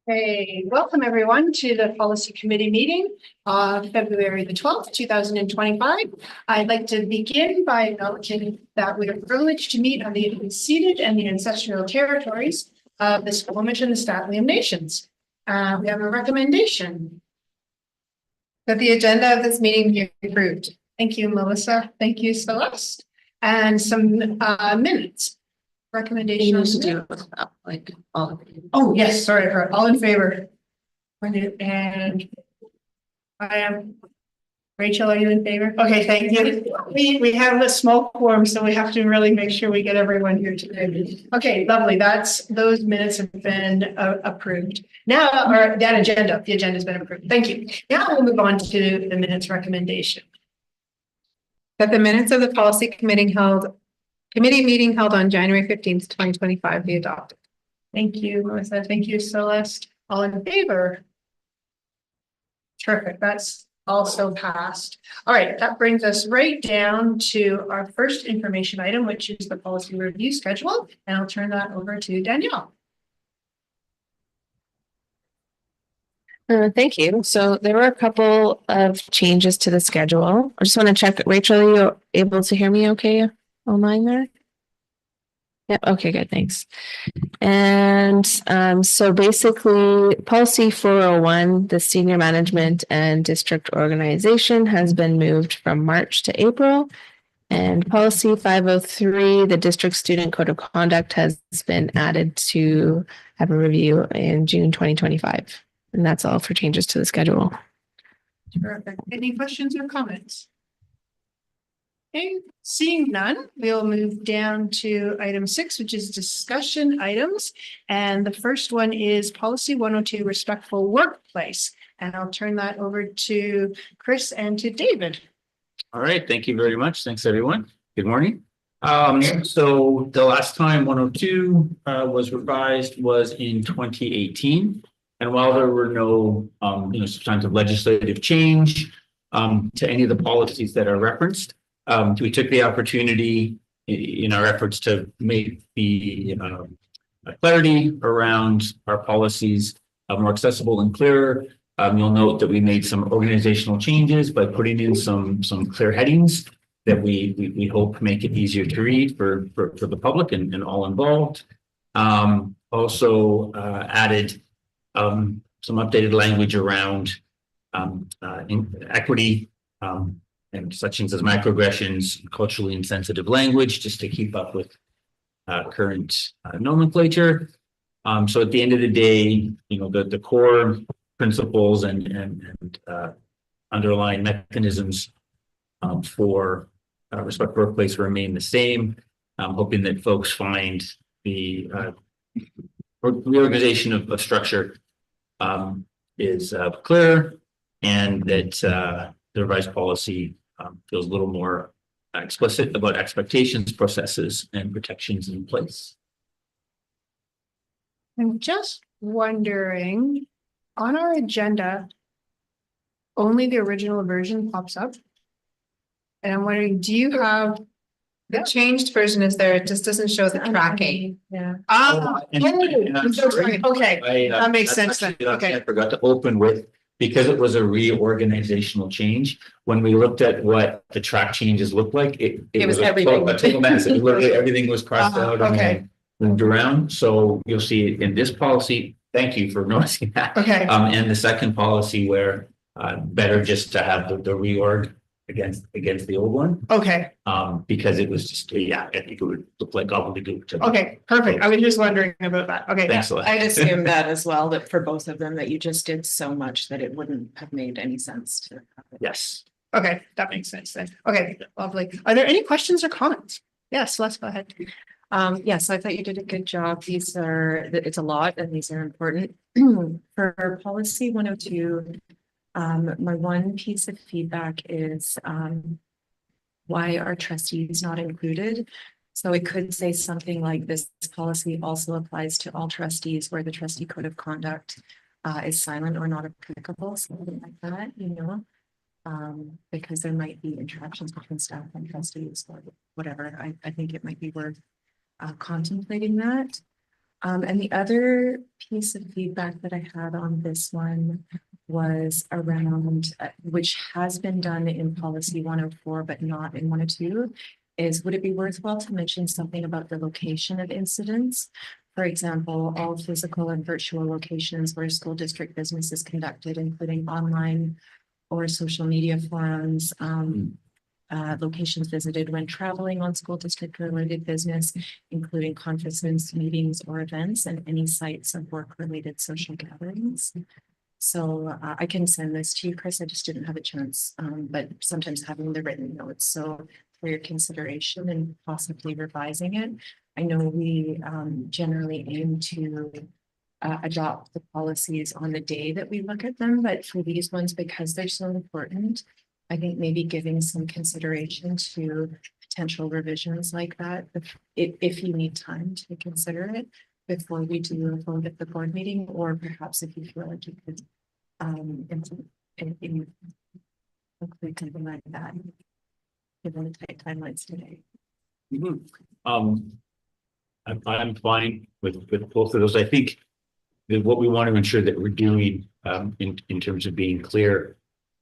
Hey, welcome everyone to the Policy Committee meeting of February the 12th, 2025. I'd like to begin by acknowledging that we are privileged to meet on the unceded and the ancestral territories of the Squamish and the Stratliam Nations. We have a recommendation that the agenda of this meeting be approved. Thank you, Melissa. Thank you, Celeste. And some minutes. Recommendation. You should do like all. Oh, yes, sorry, all in favor. And I am. Rachel, are you in favor? Okay, thank you. We have a small quorum, so we have to really make sure we get everyone here today. Okay, lovely. Those minutes have been approved. Now, or that agenda, the agenda has been approved. Thank you. Now we'll move on to the minutes recommendation. That the minutes of the policy committee meeting held on January 15th, 2025 be adopted. Thank you, Melissa. Thank you, Celeste. All in favor? Terrific. That's also passed. All right, that brings us right down to our first information item, which is the policy review schedule. And I'll turn that over to Danielle. Thank you. So there were a couple of changes to the schedule. I just want to check. Rachel, are you able to hear me okay online there? Yep. Okay, good. Thanks. And so basically policy 401, the senior management and district organization has been moved from March to April. And policy 503, the district student code of conduct has been added to have a review in June 2025. And that's all for changes to the schedule. Terrific. Any questions or comments? Okay, seeing none, we'll move down to item 6, which is discussion items. And the first one is policy 102, respectful workplace. And I'll turn that over to Chris and to David. All right, thank you very much. Thanks, everyone. Good morning. So the last time 102 was revised was in 2018. And while there were no substantive legislative change to any of the policies that are referenced, we took the opportunity in our efforts to make the clarity around our policies more accessible and clearer. You'll note that we made some organizational changes by putting in some clear headings that we hope make it easier to read for the public and all involved. Also added some updated language around equity and such things as microaggressions, culturally insensitive language, just to keep up with current nomenclature. So at the end of the day, the core principles and underlying mechanisms for respect workplace remain the same. I'm hoping that folks find the reorganization of structure is clear, and that the revised policy feels a little more explicit about expectations, processes, and protections in place. I'm just wondering, on our agenda, only the original version pops up. And I'm wondering, do you have The changed version is there. It just doesn't show the tracking. Yeah. I'm sorry. Okay, that makes sense then. Okay. I forgot to open with, because it was a reorganizational change. When we looked at what the track changes looked like, it was everything. A total mess. Literally everything was crossed out and moved around. So you'll see it in this policy. Thank you for noticing that. Okay. And the second policy where better just to have the reorg against the old one. Okay. Because it was just, I think it would look like gobbledygook to me. Okay, perfect. I was just wondering about that. Okay. Thanks a lot. I'd assume that as well, that for both of them, that you just did so much that it wouldn't have made any sense to have it. Yes. Okay, that makes sense then. Okay, lovely. Are there any questions or comments? Yes, let's go ahead. Yes, I thought you did a good job. It's a lot and these are important. For policy 102, my one piece of feedback is why are trustees not included? So it could say something like this policy also applies to all trustees where the trustee code of conduct is silent or not applicable, something like that, because there might be interactions between staff and trustees or whatever. I think it might be worth contemplating that. And the other piece of feedback that I had on this one was around, which has been done in policy 104, but not in 102, is would it be worthwhile to mention something about the location of incidents? For example, all physical and virtual locations where school district business is conducted, including online or social media forums, locations visited when traveling on school district related business, including conferences, meetings, or events, and any sites of work related social gatherings. So I can send this to you, Chris. I just didn't have a chance, but sometimes having the written notes. So for your consideration and possibly revising it. I know we generally aim to adopt the policies on the day that we look at them, but for these ones, because they're so important, I think maybe giving some consideration to potential revisions like that, if you need time to consider it before we do a vote at the board meeting, or perhaps if you feel like you could include something like that, given the tight timelines today. I'm fine with both of those. I think that what we want to ensure that we're doing in terms of being clear,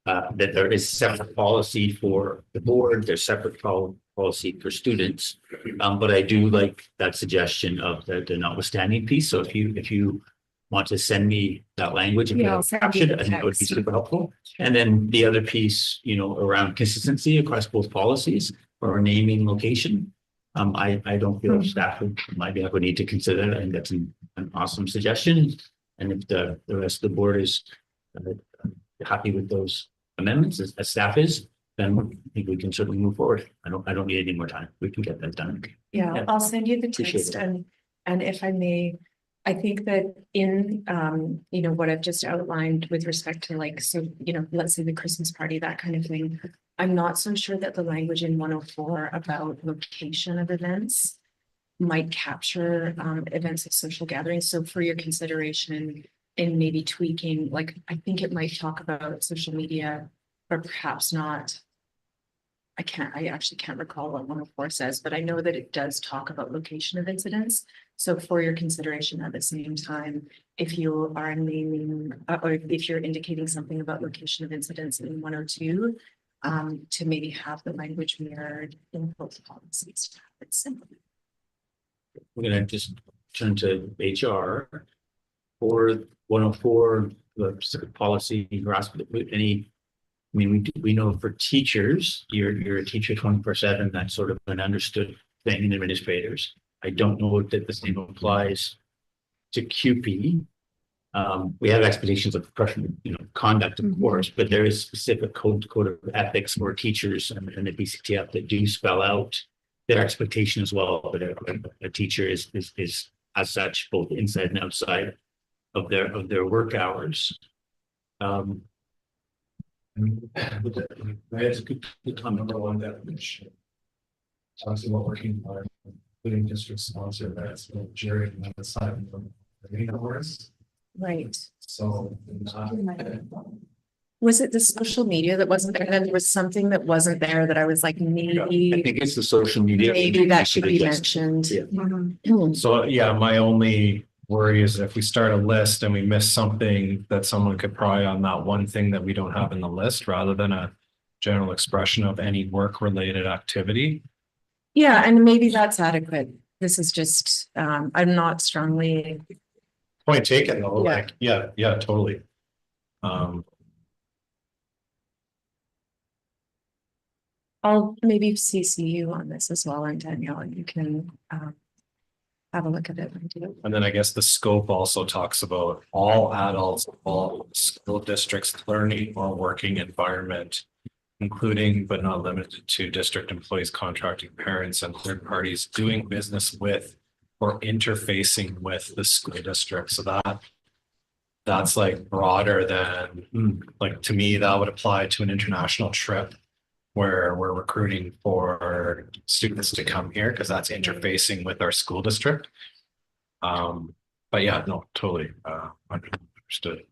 that there is separate policy for the board, there's separate policy for students. But I do like that suggestion of the notwithstanding piece. So if you want to send me that language, and I'll send you the I think that would be text. super helpful. And then the other piece, around consistency across both policies or naming location. I don't feel staff might be would need to consider that. I think that's an awesome suggestion. And if the rest of the board is happy with those amendments as staff is, then I think we can certainly move forward. I don't need any more time. We can get that done. Yeah, Yeah. I'll send you the Appreciate text it. and if I may, I think that in, what I've just outlined with respect to like, so, let's say the Christmas party, that kind of thing. I'm not so sure that the language in 104 about location of events might capture events of social gatherings. So for your consideration in maybe tweaking, like, I think it might talk about social media, but perhaps not. I actually can't recall what 104 says, but I know that it does talk about location of incidents. So for your consideration at the same time, if you are naming, or if you're indicating something about location of incidents in 102, to maybe have the language mirrored in both policies. It's simple. We're gonna just turn to HR for 104, the specific policy harassment. We know for teachers, you're a teacher 24/7. That's sort of an understood thing in administrators. I don't know that the same applies to QP. We have expectations of professional, conduct, of course, but there is specific code of ethics for teachers and the BCTF that do spell out their expectation as well. But a teacher is as such both inside and outside of their work hours. That's a good comment on that, which talks about working hard, including district sponsor, that's Jerry on the side of the words. Right. So. Was it the social media that wasn't there? Then there was something that wasn't there that I was like, I maybe think it's the social media. that should be mentioned. Yeah. So, yeah, my only worry is if we start a list and we miss something that someone could pry on that one thing that we don't have in the list, rather than a general expression of any work related activity. Yeah, and maybe that's adequate. This is just, I'm not strongly, Point taken though, Yeah. like, yeah, totally. I'll maybe CC you on this as well, and Danielle, and you can have a look at it. And then I guess the scope also talks about all adults, all school districts, learning or working environment, including but not limited to district employees, contracting parents and third parties doing business with or interfacing with the school district. So that's like broader than, like, to me, that would apply to an international trip where we're recruiting for students to come here, because that's interfacing with our school district. But yeah, no, totally understood.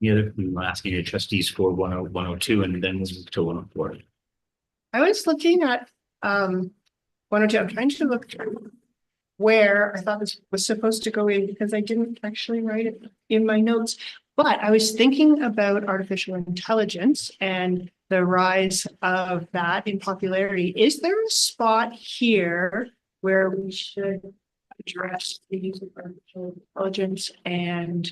The other, we were asking your trustees for 102 and then we'll move to 104. I was looking at, 102, I'm trying to look through where I thought this was supposed to go in because I didn't actually write it in my notes. But I was thinking about artificial intelligence and the rise of that in popularity. Is there a spot here where we should address the use of artificial intelligence and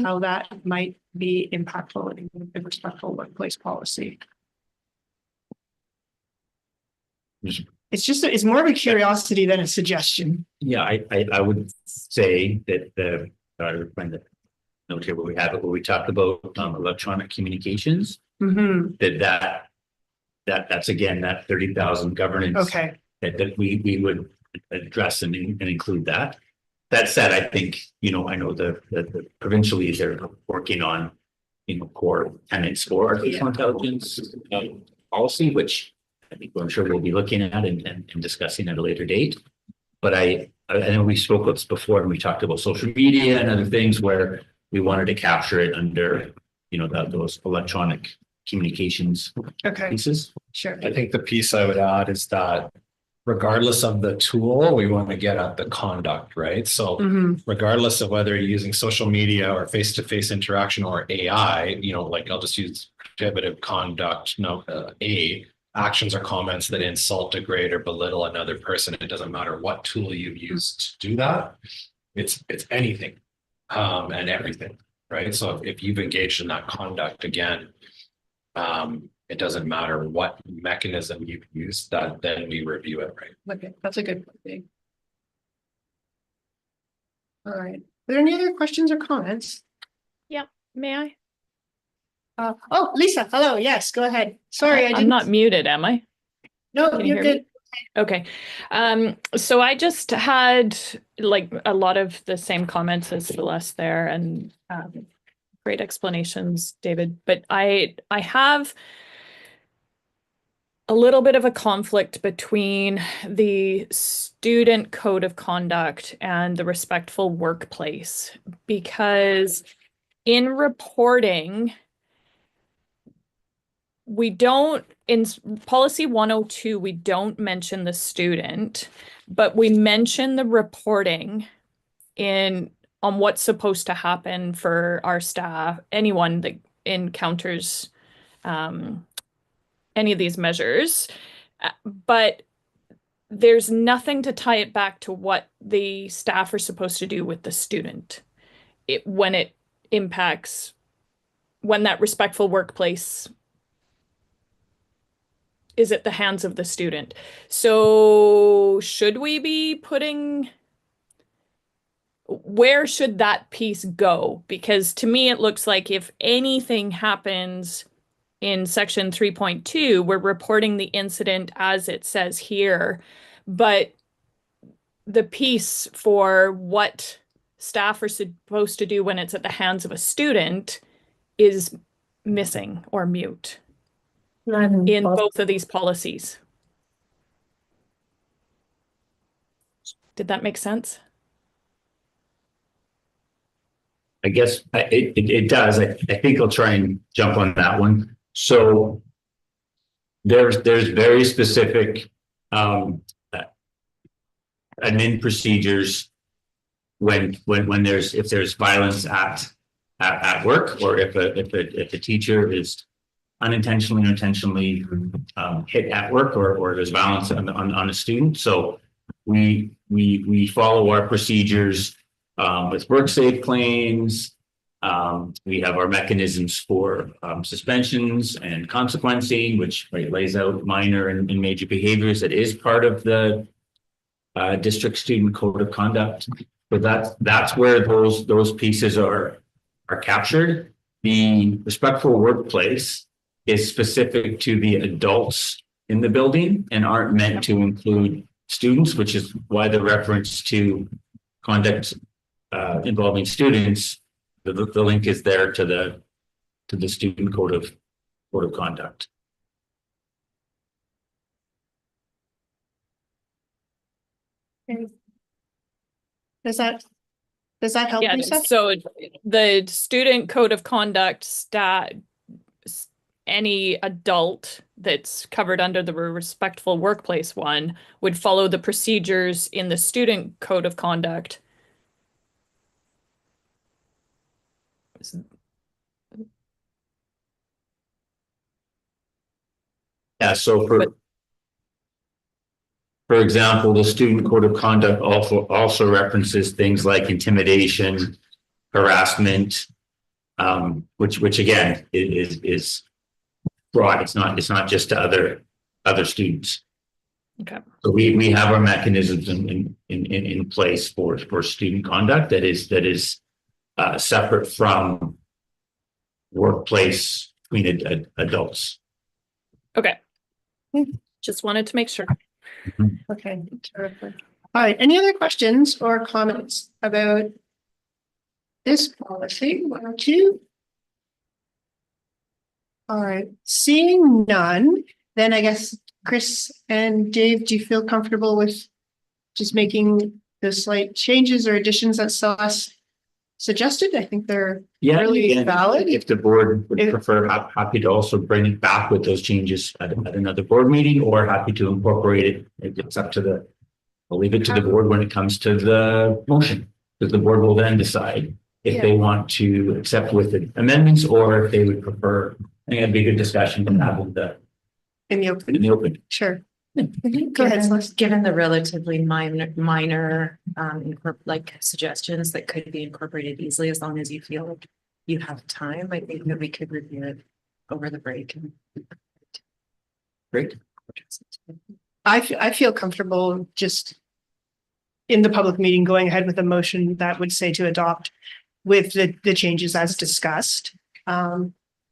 how that might be impactful in the respectful workplace policy? It's more of a curiosity than a suggestion. Yeah, I would say that I would find the note here where we have it, where we talked about electronic communications, Mm-hmm. that's again, that 30,000 governance. Okay, That we would address and include that. That said, I think, I know the provincially they're working on, core tenets for artificial intelligence policy, which I think I'm sure we'll be looking at and discussing at a later date. But I know we spoke about this before and we talked about social media and other things where we wanted to capture it under, those electronic communications okay, pieces. sure. I think the piece I would add is that regardless of the tool, we want to get at the conduct, right? So Mhm. regardless of whether you're using social media or face-to-face interaction or AI, like I'll just use prohibitive conduct, actions or comments that insult, degrade, or belittle another person. It doesn't matter what tool you use to do that. It's anything and everything, right? So if you've engaged in that conduct again, it doesn't matter what mechanism you've used, that then we review it, right? Okay, that's a good point. All right. Are there any other questions or comments? May I? Oh, Lisa, hello. Yes, go ahead. Sorry, I I'm didn't. not muted, am I? No, Can you you're hear me? good. Okay. So I just had like a lot of the same comments as Celeste there and great explanations, David. But I have a little bit of a conflict between the student code of conduct and the respectful workplace, because in reporting, we don't, in policy 102, we don't mention the student, but we mention the reporting on what's supposed to happen for our staff, anyone that encounters any of these measures. But there's nothing to tie it back to what the staff are supposed to do with the student when it impacts, when that respectful workplace is at the hands of the student. So should we be where should that piece go? Because to me, it looks like if anything happens in section 3.2, we're reporting the incident as it says here, but the piece for what staff are supposed to do when it's at the hands of a student is missing or mute in both of these policies. Did that make sense? I guess it does. I think I'll try and jump on that one. So there's very specific admin procedures if there's violence at work, or if a teacher is unintentionally or intentionally hit at work, or there's violence on a student. So we follow our procedures with work safe claims. We have our mechanisms for suspensions and consequencing, which lays out minor and major behaviors. That is part of the district student code of conduct. But that's where those pieces are captured. The respectful workplace is specific to the adults in the building and aren't meant to include students, which is why the reference to conduct involving students, the link is there to the student code of conduct. Does that help, Yeah, Lisa? so the student code of conduct any adult that's covered under the respectful workplace one would follow the procedures in the student code of conduct. Yeah, so But- for example, the student code of conduct also references things like intimidation, harassment, which again is broad. It's not just to other students. Okay. So we have our mechanisms in place for student conduct that is separate from workplace between adults. Okay. Just wanted to make sure. Okay, terrific. All right, any other questions or comments about this policy, 102? All right, seeing none, then I guess Chris and Dave, do you feel comfortable with just making the slight changes or additions that Celeste suggested? I think they're Yeah, really and valid. if the board would If- prefer, happy to also bring it back with those changes at another board meeting, or happy to incorporate it. It's up to I'll leave it to the board when it comes to the motion, because the board will then decide if they want to accept with the amendments or if they would prefer. I think it'd be a good discussion to have in In the open, the open. sure. Go ahead, Given, Celeste. given the relatively minor, like suggestions that could be incorporated easily, as long as you feel like you have time, I think that we could review it over the break. Great. I feel comfortable just in the public meeting going ahead with a motion that would say to adopt with the changes as discussed.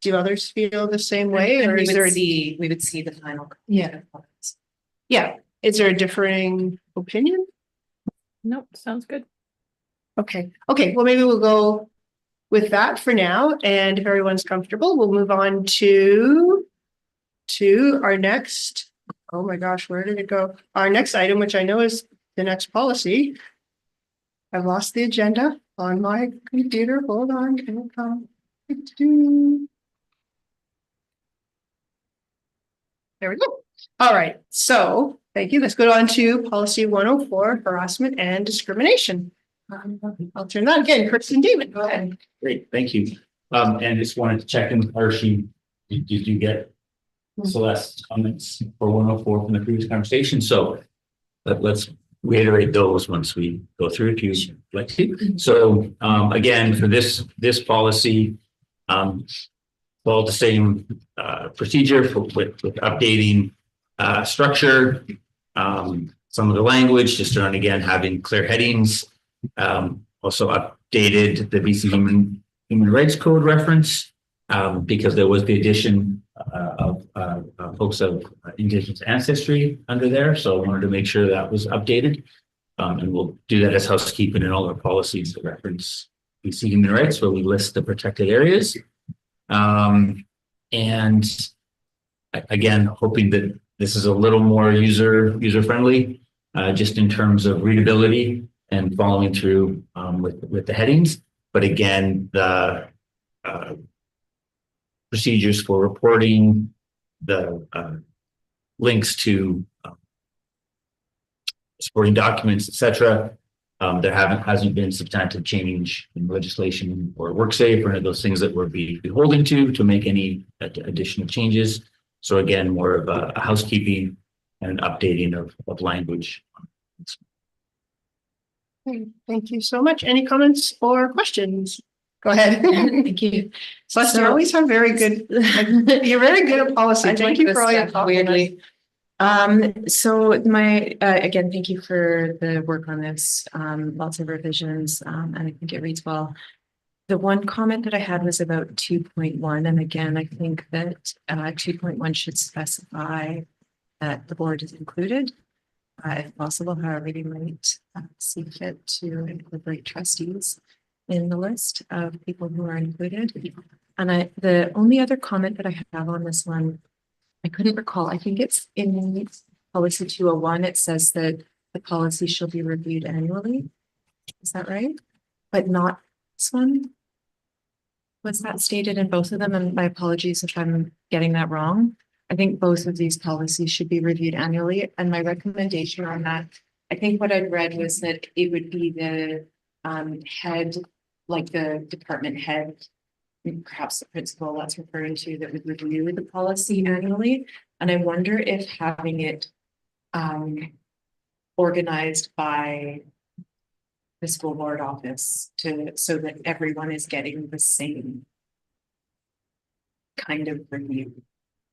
Do others feel the same way, And or is there? we would see the final. Yeah. Yeah, is there a differing opinion? Nope, sounds good. Okay, well, maybe we'll go with that for now, and if everyone's comfortable, we'll move on to our next, oh my gosh, where did it go? Our next item, which I know is the next policy. I've lost the agenda on my computer. Hold on, can it come? There we go. All right, so thank you. Let's go on to policy 104, harassment and discrimination. I'll turn that again. Chris and David, go ahead. Great, thank you. And just wanted to check in with Archie. Did you get Celeste's comments for 104 from the previous conversation? So let's reiterate those once we go through if you'd like to. So again, for this policy, well, the same procedure with updating structure, some of the language, just on again having clear headings. Also updated the BC Human Rights Code reference because there was the addition of folks of Indigenous ancestry under there. So I wanted to make sure that was updated. And we'll do that as housekeeping in all our policies that reference BC human rights, where we list the protected areas. And again, hoping that this is a little more user friendly, just in terms of readability and following through with the headings. But again, the procedures for reporting, the links to supporting documents, etc. There hasn't been substantive change in legislation or WorkSafe or any of those things that we're beholden to make any additional changes. So again, more of a housekeeping and updating of language. Okay, thank you so much. Any comments or questions? Go ahead. Thank you. Celeste, you always have very good, you're very good at policy. Thank you for all your compliments. Weirdly. So again, thank you for the work on this, lots of revisions, and I think it reads well. The one comment that I had was about 2.1, and again, I think that 2.1 should specify that the board is included. If possible, however, you might see fit to incorporate trustees in the list of people who are included. And the only other comment that I have on this one, I couldn't recall. I think it's in policy 201. It says that the policy shall be reviewed annually. Is that right? But not this one. Was that stated in both of them? And my apologies if I'm getting that wrong. I think both of these policies should be reviewed annually, and my recommendation on that, I think what I'd read was that it would be the head, like the department head, perhaps the principal that's referring to, that would review the policy annually. And I wonder if having it organized by the school board office so that everyone is getting the same kind of review,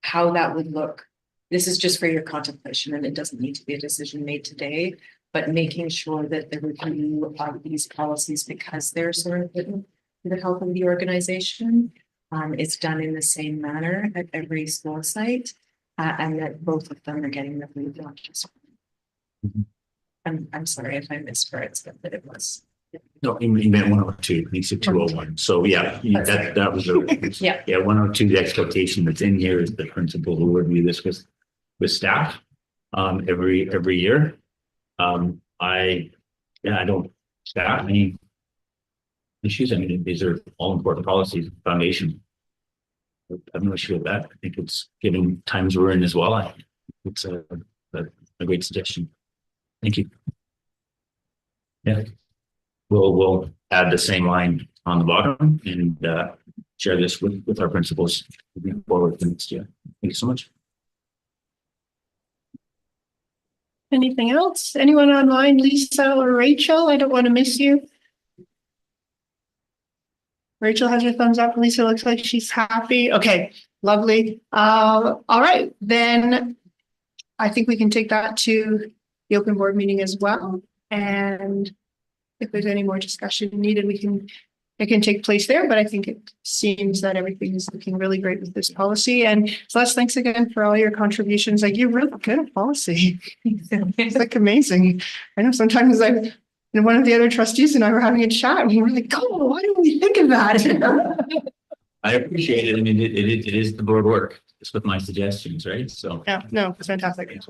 how that would look. This is just for your contemplation, and it doesn't need to be a decision made today, but making sure that the review of these policies, because they're so important to the health of the organization, it's done in the same manner at every school site, and that both of them are getting reviewed, not just. I'm sorry if I misread stuff, but it was. No, you meant 102, he said 201. So yeah, that was Yeah. Yeah, 102, the expectation that's in here is the principal who would review this with staff every year. I don't staff any issues. I mean, these are all important policies, foundation. I have no issue with that. I think it's given times we're in as well. It's a great suggestion. Thank you. Yeah. We'll add the same line on the bottom and share this with our principals moving forward the next year. Thank you so much. Anything else? Anyone online? Lisa or Rachel? I don't want to miss you. Rachel has her thumbs up. Lisa looks like she's happy. Okay, lovely. All right, then I think we can take that to the open board meeting as well. And if there's any more discussion needed, it can take place there, but I think it seems that everything is looking really great with this policy. And Celeste, thanks again for all your contributions. Like, you're really good at policy. It's like amazing. I know sometimes one of the other trustees and I were having a chat and we were like, oh, why didn't we think of that? I appreciate it. I mean, it is the board work. It's with my suggestions, right? So Yeah, no, it's fantastic.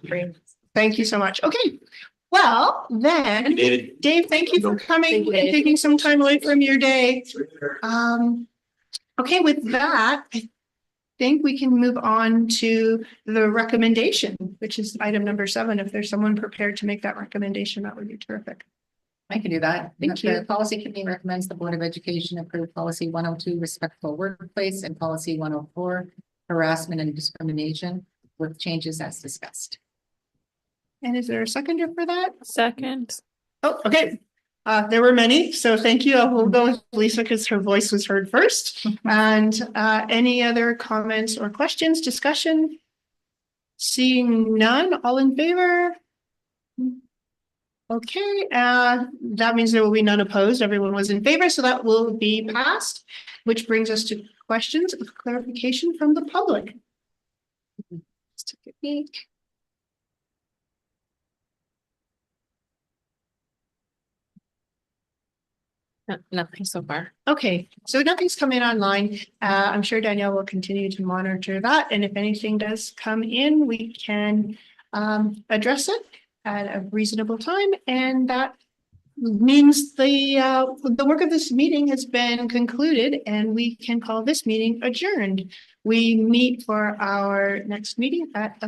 Thank you so much. Okay. Well, then, David, Dave, thank you for coming and taking some time away from your day. Okay, with that, I think we can move on to the recommendation, which is item number 7. If there's someone prepared to make that recommendation, that would be terrific. I can do that. Thank The you. Policy Committee recommends the Board of Education approve policy 102, respectful workplace, and policy 104, harassment and discrimination, with changes as discussed. And is there a seconder for that? Second. Oh, okay. There were many, so thank you. We'll go with Lisa because her voice was heard first. And any other comments or questions, discussion? Seeing none, all in favor? Okay, that means there will be none opposed. Everyone was in favor, so that will be passed, which brings us to questions of clarification from the public. Let's take a peek. Nothing so far. Okay, so nothing's come in online. I'm sure Danielle will continue to monitor that. And if anything does come in, we can address it at a reasonable time. And that means the work of this meeting has been concluded and we can call this meeting adjourned. We meet for our next meeting at